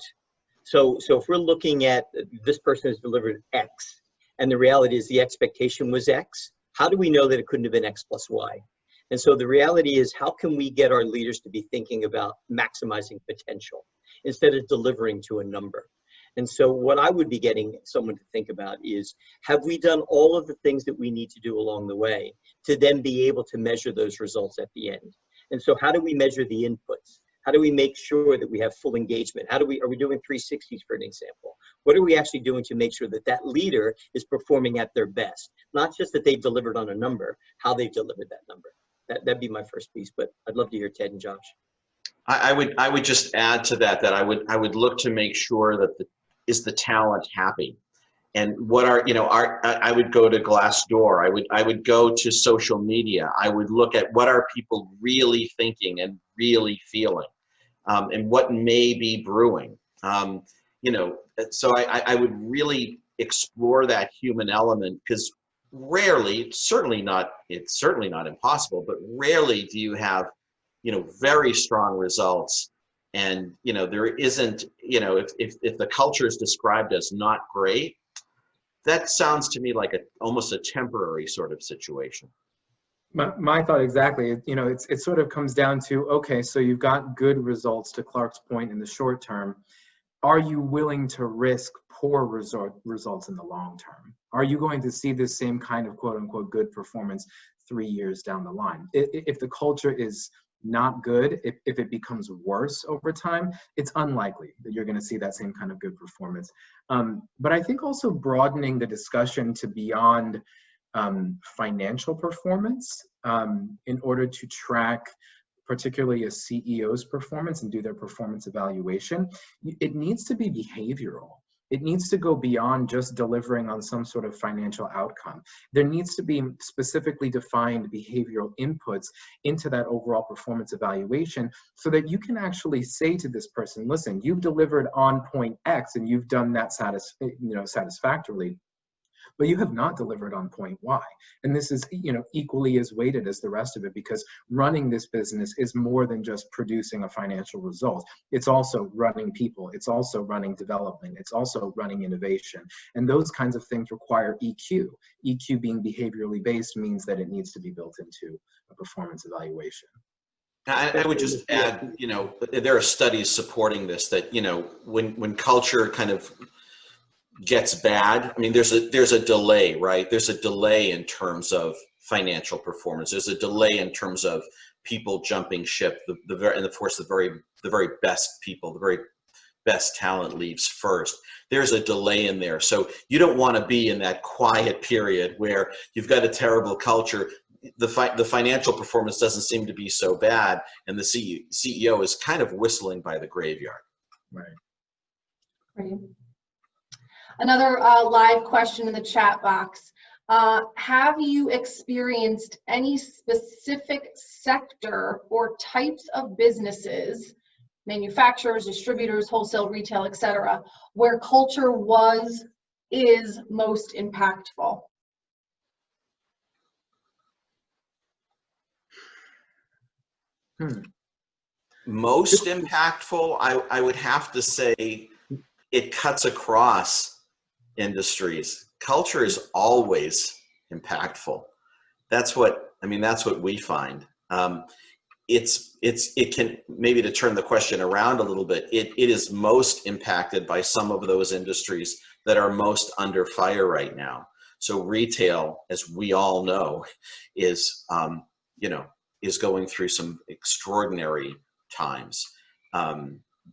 So if we're looking at this person has delivered X, and the reality is the expectation was X, how do we know that it couldn't have been X plus Y? And so the reality is, how can we get our leaders to be thinking about maximizing potential instead of delivering to a number? And so what I would be getting someone to think about is, have we done all of the things that we need to do along the way to then be able to measure those results at the end? And so how do we measure the inputs? How do we make sure that we have full engagement? Are we doing 360s for an example? What are we actually doing to make sure that that leader is performing at their best? Not just that they've delivered on a number, how they've delivered that number. That'd be my first piece, but I'd love to hear Ted and Josh. I would just add to that I would look to make sure that is the talent happy, and what are, I would go to Glassdoor, I would go to social media, I would look at what are people really thinking and really feeling, and what may be brewing, so I would really explore that human element, because rarely, it's certainly not impossible, but rarely do you have very strong results. And, there isn't, if the culture is described as not great, that sounds to me like almost a temporary sort of situation. My thought exactly, it sort of comes down to, okay, so you've got good results, to Clark's point, in the short term. Are you willing to risk poor results in the long term? Are you going to see this same kind of quote unquote good performance 3 years down the line? If the culture is not good, if it becomes worse over time, it's unlikely that you're going to see that same kind of good performance. But I think also broadening the discussion to beyond financial performance in order to track particularly a CEO's performance and do their performance evaluation, it needs to be behavioral. It needs to go beyond just delivering on some sort of financial outcome. There needs to be specifically defined behavioral inputs into that overall performance evaluation, so that you can actually say to this person, listen, you've delivered on point X and you've done that satisfactorily, but you have not delivered on point Y. And this is, equally as weighted as the rest of it, because running this business is more than just producing a financial result. It's also running people. It's also running development. It's also running innovation. And those kinds of things require EQ. EQ being behaviorally based means that it needs to be built into a performance evaluation. I would just add, there are studies supporting this, that, when culture kind of gets bad, I mean, there's a delay, right? There's a delay in terms of financial performance. There's a delay in terms of people jumping ship. And of course, the very best people, the very best talent leaves first. There's a delay in there. So you don't want to be in that quiet period where you've got a terrible culture. The financial performance doesn't seem to be so bad, and the CEO is kind of whistling by the graveyard. Right. Great. Another live question in the chat box. Have you experienced any specific sector or types of businesses, manufacturers, distributors, wholesale, retail, etc., where culture is most impactful? Most impactful, I would have to say it cuts across industries. Culture is always impactful. That's what we find. It can, maybe to turn the question around a little bit, it is most impacted by some of those industries that are most under fire right now. So retail, as we all know, is going through some extraordinary times.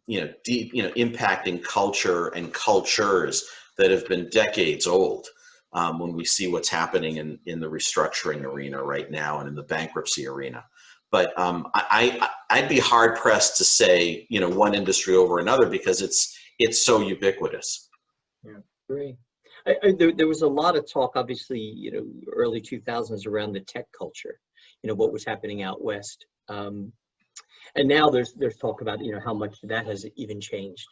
Impacting culture and cultures that have been decades old, when we see what's happening in the restructuring arena right now and in the bankruptcy arena. But I'd be hard pressed to say, one industry over another, because it's so ubiquitous. Yeah, great. There was a lot of talk, obviously, early 2000s around the tech culture, what was happening out west. And now there's talk about, how much that has even changed.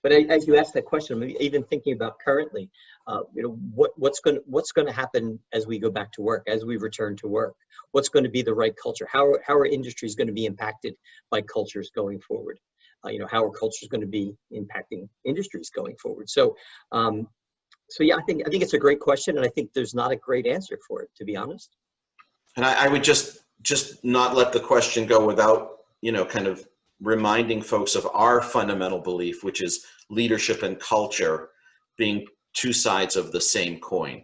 But as you asked that question, even thinking about currently, what's going to happen as we go back to work, as we return to work? What's going to be the right culture? How are industries going to be impacted by cultures going forward? How are cultures going to be impacting industries going forward? So yeah, I think it's a great question, and I think there's not a great answer for it, to be honest. And I would just not let the question go without, kind of reminding folks of our fundamental belief, which is leadership and culture being two sides of the same coin.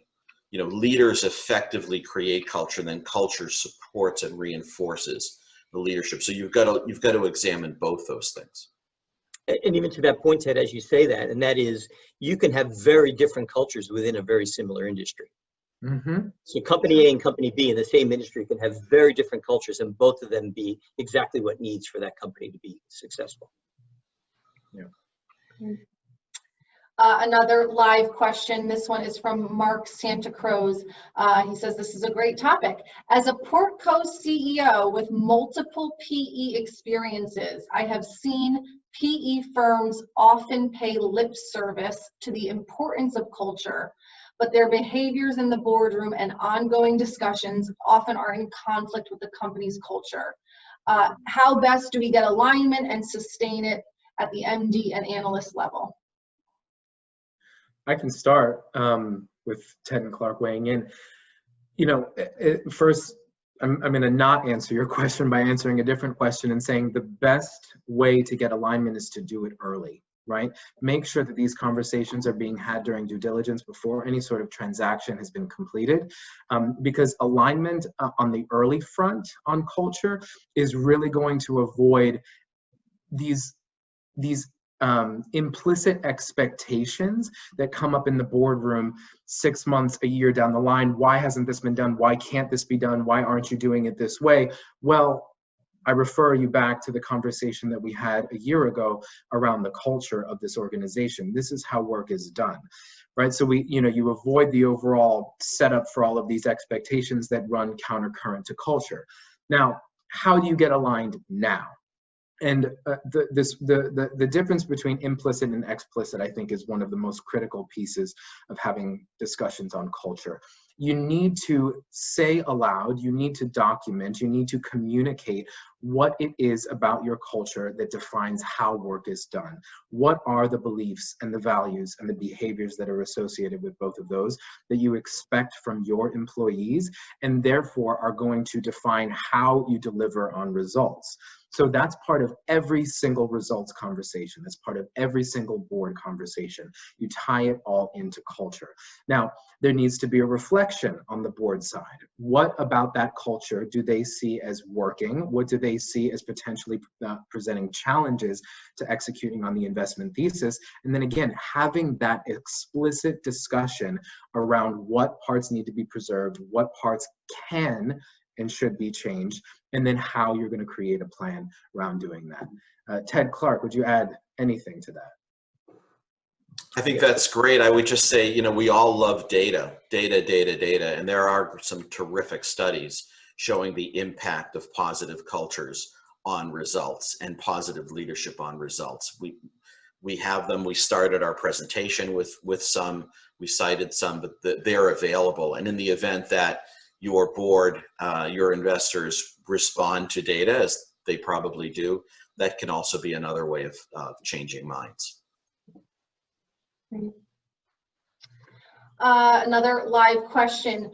You know, leaders effectively create culture, and then culture supports and reinforces the leadership. So you've got to examine both those things. And even to that point, Ted, as you say that, and that is, you can have very different cultures within a very similar industry. Mm-hmm. So company A and company B in the same industry can have very different cultures, and both of them be exactly what needs for that company to be successful. Yeah. Another live question. This one is from Mark Santa Cruz. He says, this is a great topic. As a Portco CEO with multiple PE experiences, I have seen PE firms often pay lip service to the importance of culture, but their behaviors in the boardroom and ongoing discussions often are in conflict with the company's culture. How best do we get alignment and sustain it at the MD and analyst level? I can start with Ted and Clark weighing in. You know, first, I'm going to not answer your question by answering a different question and saying the best way to get alignment is to do it early, right? Make sure that these conversations are being had during due diligence before any sort of transaction has been completed, because alignment on the early front on culture is really going to avoid these implicit expectations that come up in the boardroom 6 months, a year down the line. Why hasn't this been done? Why can't this be done? Why aren't you doing it this way? Well, I refer you back to the conversation that we had a year ago around the culture of this organization. This is how work is done, right? So you avoid the overall setup for all of these expectations that run countercurrent to culture. Now, how do you get aligned now? And the difference between implicit and explicit, I think, is one of the most critical pieces of having discussions on culture. You need to say aloud, you need to document, you need to communicate what it is about your culture that defines how work is done. What are the beliefs and the values and the behaviors that are associated with both of those that you expect from your employees, and therefore are going to define how you deliver on results. So that's part of every single results conversation. That's part of every single board conversation. You tie it all into culture. Now, there needs to be a reflection on the board side. What about that culture do they see as working? What do they see as potentially presenting challenges to executing on the investment thesis? And then again, having that explicit discussion around what parts need to be preserved, what parts can and should be changed, and then how you're going to create a plan around doing that. Ted, Clark, would you add anything to that? I think that's great. I would just say, we all love data, and there are some terrific studies showing the impact of positive cultures on results and positive leadership on results. We have them. We started our presentation with some, we cited some, but they're available. And in the event that your board, your investors respond to data, as they probably do, that can also be another way of changing minds. Another live question.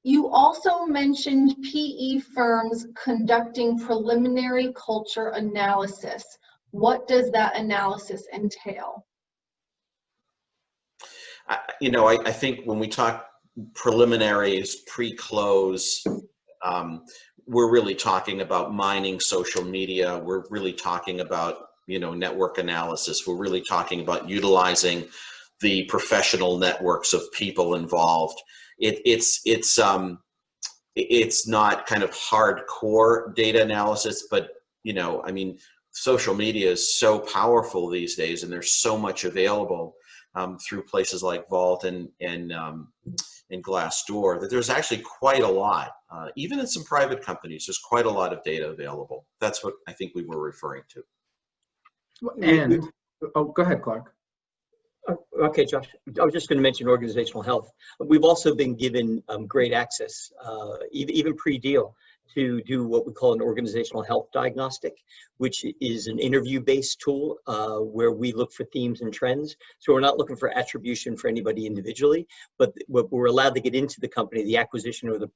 You also mentioned PE firms conducting preliminary culture analysis. What does that analysis entail? I think when we talk preliminaries, pre-close, we're really talking about mining social media. We're really talking about, network analysis. We're really talking about utilizing the professional networks of people involved. It's not kind of hardcore data analysis, but social media is so powerful these days, and there's so much available through places like Vault and Glassdoor, that there's actually quite a lot. Even in some private companies, there's quite a lot of data available. That's what I think we were referring to. And, oh, go ahead, Clark. Okay, Josh, I was just going to mention organizational health. We've also been given great access, even pre-deal, to do what we call an organizational health diagnostic, which is an interview-based tool where we look for themes and trends. So we're not looking for attribution for anybody individually, but we're allowed to get into the company, the acquisition or the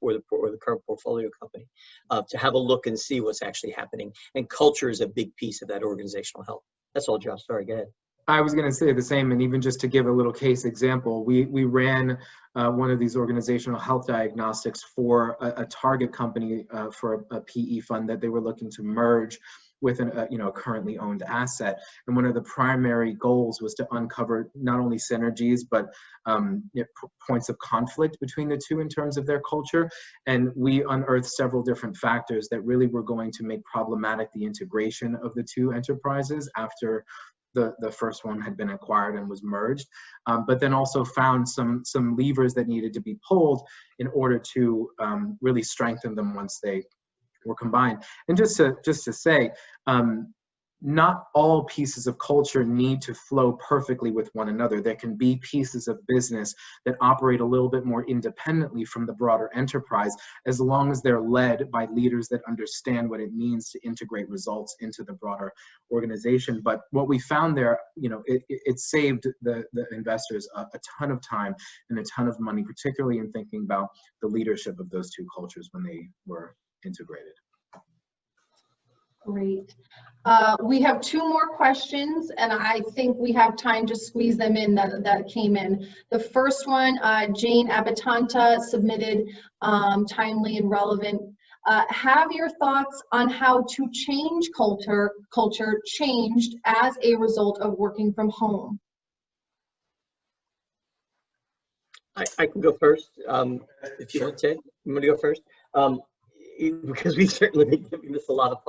current portfolio company, to have a look and see what's actually happening. And culture is a big piece of that organizational health. That's all, Josh. Sorry, go ahead. I was going to say the same, and even just to give a little case example, we ran one of these organizational health diagnostics for a target company for a PE fund that they were looking to merge with a currently owned asset. And one of the primary goals was to uncover not only synergies, but points of conflict between the two in terms of their culture. And we unearthed several different factors that really were going to make problematic the integration of the two enterprises after the first one had been acquired and was merged, but then also found some levers that needed to be pulled in order to really strengthen them once they were combined. And just to say, not all pieces of culture need to flow perfectly with one another. There can be pieces of business that operate a little bit more independently from the broader enterprise, as long as they're led by leaders that understand what it means to integrate results into the broader organization. But what we found there, it saved the investors a ton of time and a ton of money, particularly in thinking about the leadership of those two cultures when they were integrated. Great. We have two more questions, and I think we have time to squeeze them in that came in. The first one, Jane Abatanta submitted, timely and relevant. Have your thoughts on how to change culture changed as a result of working from home? I can go first. If you want, Ted, you want to go first? Because we've certainly been giving this a lot of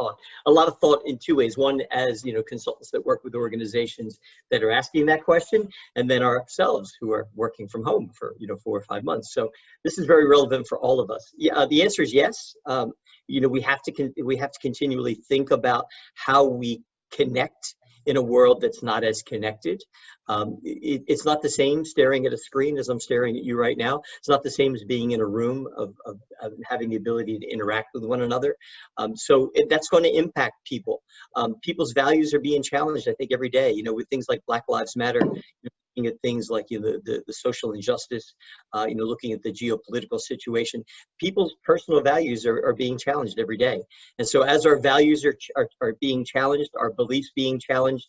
thought in two ways. One, as consultants that work with organizations that are asking that question, and then ourselves who are working from home for 4 or 5 months. So this is very relevant for all of us. Yeah, the answer is yes. We have to continually think about how we connect in a world that's not as connected. It's not the same staring at a screen as I'm staring at you right now. It's not the same as being in a room of having the ability to interact with one another. So that's going to impact people. People's values are being challenged, I think, every day, with things like Black Lives Matter, looking at things like the social injustice, looking at the geopolitical situation. People's personal values are being challenged every day. And so as our values are being challenged, our beliefs being challenged,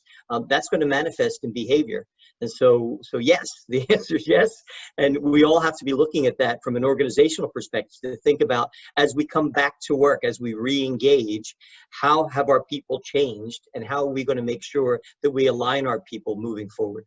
that's going to manifest in behavior. And so yes, the answer is yes. And we all have to be looking at that from an organizational perspective to think about, as we come back to work, as we re-engage, how have our people changed, and how are we going to make sure that we align our people moving forward?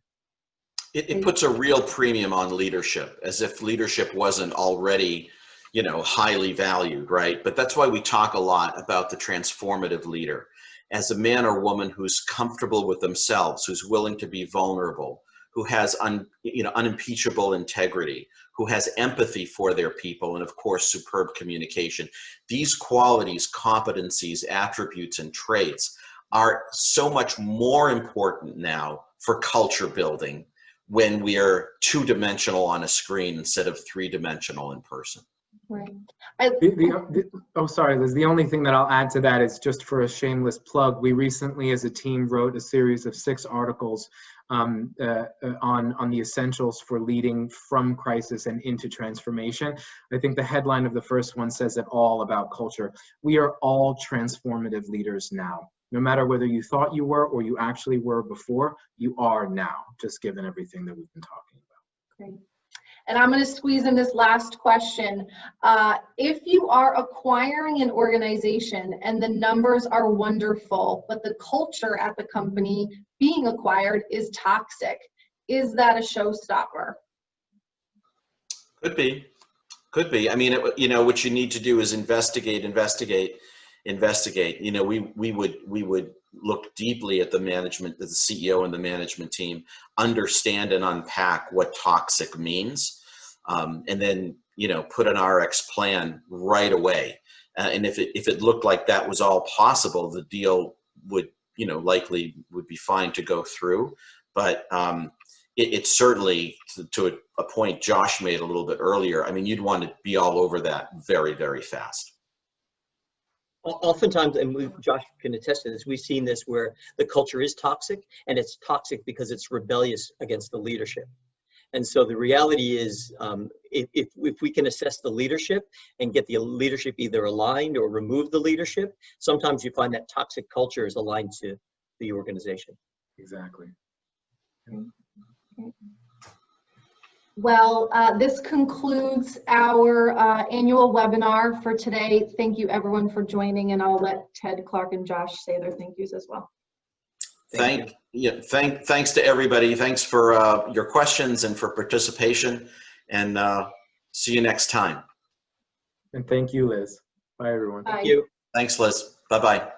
It puts a real premium on leadership, as if leadership wasn't already, highly valued, right? But that's why we talk a lot about the transformative leader. As a man or woman who's comfortable with themselves, who's willing to be vulnerable, who has unimpeachable integrity, who has empathy for their people, and of course, superb communication. These qualities, competencies, attributes, and traits are so much more important now for culture building when we are two-dimensional on a screen instead of three-dimensional in person. Right. Oh, sorry, Liz. The only thing that I'll add to that is, just for a shameless plug, we recently as a team wrote a series of 6 articles on the essentials for leading from crisis and into transformation. I think the headline of the first one says it all about culture. We are all transformative leaders now. No matter whether you thought you were or you actually were before, you are now, just given everything that we've been talking about. Great. And I'm going to squeeze in this last question. If you are acquiring an organization and the numbers are wonderful, but the culture at the company being acquired is toxic, is that a showstopper? Could be. I mean, what you need to do is investigate. We would look deeply at the management, the CEO and the management team, understand and unpack what toxic means, and then put an RX plan right away. And if it looked like that was all possible, the deal would likely would be fine to go through. But it's certainly to a point Josh made a little bit earlier. I mean, you'd want to be all over that very, very fast. Oftentimes, and Josh can attest to this, we've seen this where the culture is toxic, and it's toxic because it's rebellious against the leadership. And so the reality is, if we can assess the leadership and get the leadership either aligned or remove the leadership, sometimes you find that toxic culture is aligned to the organization. Exactly. Well, this concludes our annual webinar for today. Thank you everyone for joining, and I'll let Ted, Clark, and Josh say their thank yous as well. Thanks to everybody. Thanks for your questions and for participation, and see you next time. And thank you, Liz. Bye, everyone. Bye. Thank you. Thanks, Liz. Bye-bye.